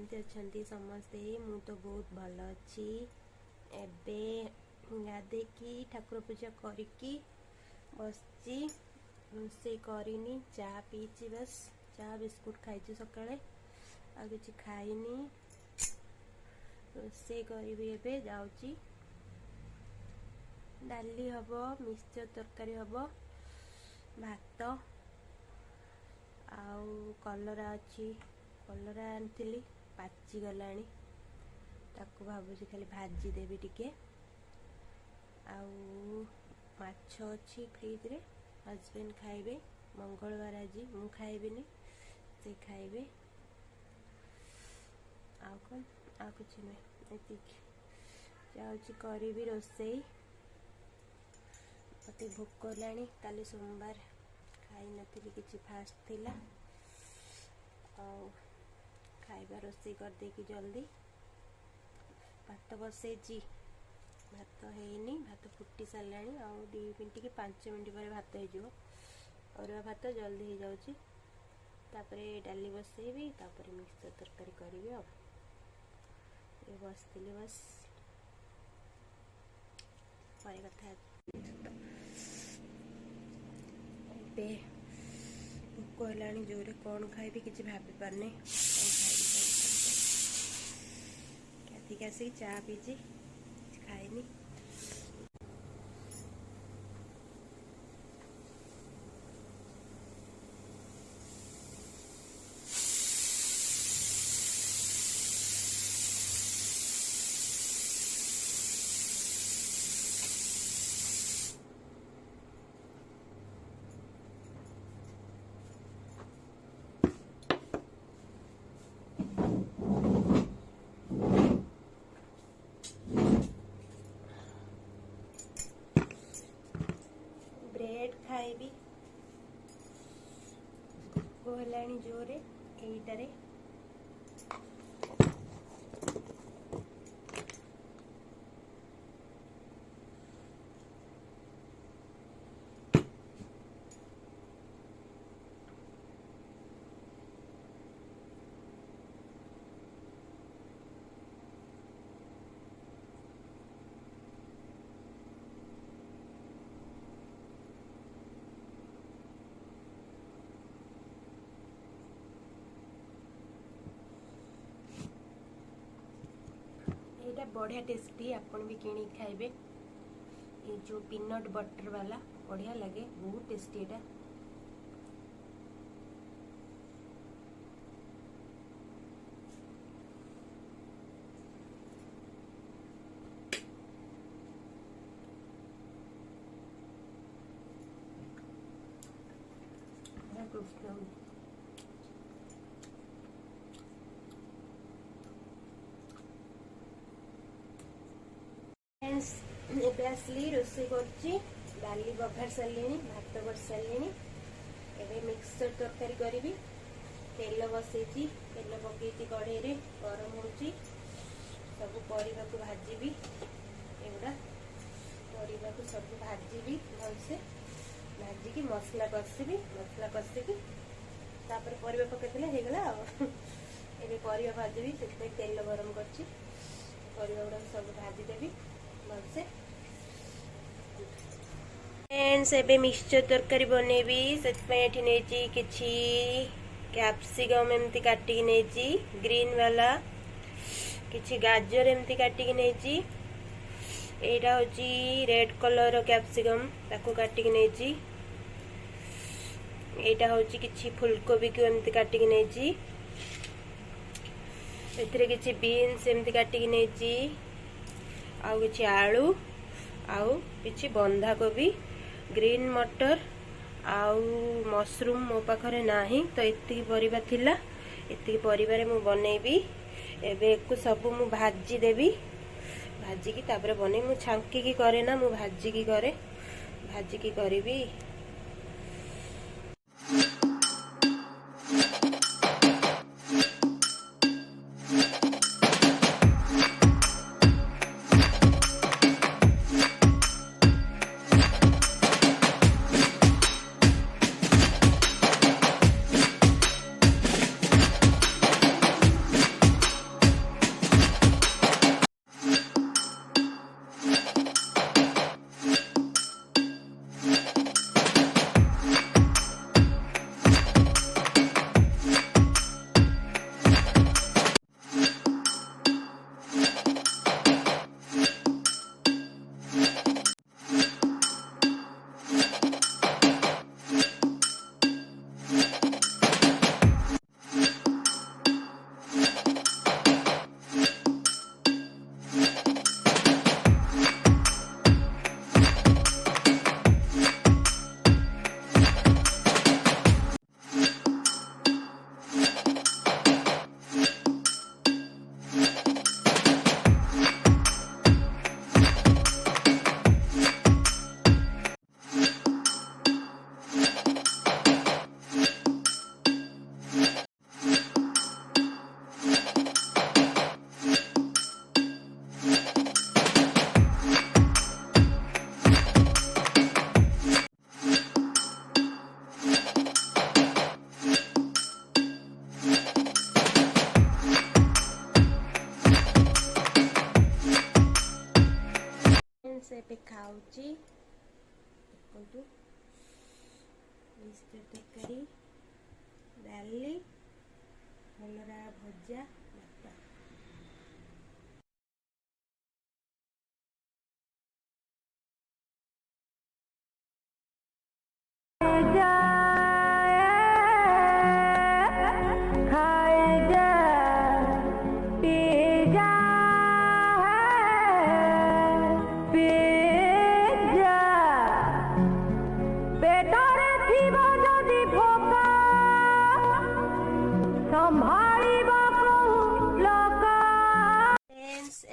केमती अच्छा समस्ते मु तो बहुत भल अच्छी एबे गाधेकी ठाकुर पूजा करिकी बसची रोसे करनी चा पीची बस चा बिस्कुट खाई सकाଳେ आ किसी खाइनी रोसे करी एबे जाउची डाली हम मिक्सचर तरकारी हम भात आउ कलरा अच्छी कलरा आनी पाची गलानी ताकू भावुची खाली भाजी देवी टिके आउ माछ अच्छी फ्रिज रे हजबैंड खाइबे मंगलवार आज मु खाइबिनी से खाइबे आउ कौन आ कुछ नहीं जाऊँगी करी रोसई मत भोक लानी काली सोमवार खाई नथी किसी फास्ट थिला खाइबा रोसई कर देकी जल्दी भात बसई भात हैनी भात फुटी सारा आउ 2 मिनट कि 5 मिनट पर भात हो अरुआ भात जल्दी हो जाऊँगी तापरे डाली बसैबी तापरे मिक्सचर तरकारी करी ये बसती बस पर कथा भोक है जोरे कौन खाइबी किसी भाभी पारने खाती आसिक चा पीची खाइनी खाइबी भोक जोरे एटारे बढ़िया टेस्टी आपन भी किणी खाइबे ये जो पीनट बटर वाला बढ़िया लगे बहुत टेस्टी एटा आसली रोसे डाली बघार सारे भात कर सारे एवं मिक्सचर तरकारी करी तेल बसई तेल पकई कढ़ई रे गरम हो सब परिवा को भाजी एगुड़ा परिवा को सब भाजी भलसे भाजिकी मसला कषिबी मसला कषिकी परिवा पकईले होगला एवं परिवा भाजी से तेल गरम कर परिवा गुड़ा सब भाजीदेवी भलसे फ्रेंड्स एबे मिक्सचर तरकारी बनेबी सेठी नेची किछि कैप्सिकम एमती काटिकी नेची ग्रीन वाला किछि गाजर एमती काटिकी नेची एटा होची रेड कलर रो कैप्सिकम ताको काटिकी नेची एटा होची किछि फुलकोबी को एमती काटिकी नेची एथिरे किछि बीन्स एमती काटिकी नेची आउ किछि आलू आउ किछि बंधा कोबी ग्रीन मटर आउ मशरूम मो पाखरे नाही तो एतिकी परिबा थिला एतिकी परिबारे मु बनेबी एबे को सब मु भाजी देबी भाजी की तापरे बने मु छांकी की करे ना मु भाजी की करे भाजी की करीबी ଖାଉଛି ଦେଖନ୍ତୁ ମିକ୍ସଚର ତରକାରୀ ଡାଲି କଲରା ଭଜା ଭାତ।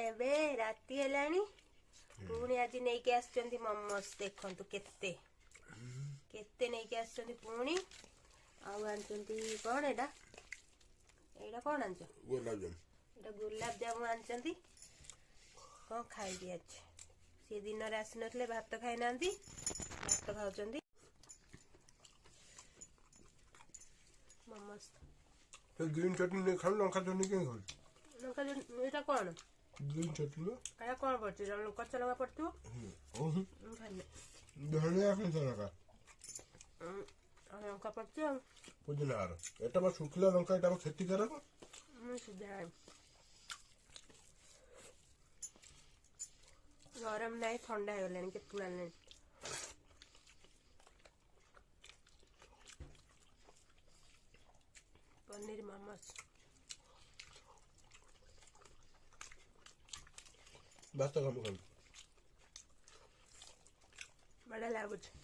ଏବେ ରାତି ହେଲାଣି ପୁଣି ଆଜି ନେଇକି ଆସିଛନ୍ତି ମୋମୋସ୍ ଦେଖନ୍ତୁ କେତେ କେତେ ନେଇକି ଆସିଛନ୍ତି ପୁଣି ଆଉ ଆଣିଛନ୍ତି କଣ ଏଇଟା କଣ ଆଣିଛ ଏଇଟା ଗୋଲାପ ଜାମୁ ଆଣିଛନ୍ତି କଣ ଖାଇବି ଆଜି ସିଏ ଦିନରେ ଆସିନଥିଲେ ଭାତ ଖାଇନାହାନ୍ତି ଭାତ ଖାଉଛନ୍ତି ମୋମୋସ୍ ଗ୍ରୀନ୍ ଚଟନି ଖାଉ ଲଙ୍କା ଚଟନି କେମିତି ଖାଉଛୁ ଲଙ୍କା ଏଇଟା କଣ ଗ୍ରୀନ୍ ଚଟନି ଏଇଟା କଣ ପଡୁଛି କଞ୍ଚା ଲଙ୍କା ପଡୁଥିବ ଧନିଆ କଞ୍ଚା ଲଙ୍କା ଲଙ୍କା ପଡୁଛି ଆଉ ପୁଦିନା ହାର ଏଟା ବା ଶୁଖିଲା ଲଙ୍କା ଏଟା କ୍ଷତିକାରକ ଗରମ ନାହିଁ ଥଣ୍ଡା ହେଇଗଲାଣି କେତେ ଆଣିଲାଣି ପନିର ମୋମୋସ୍ ଭାତ କାମ ଖାଉ ବଢିଆ ଲାଗୁଛି।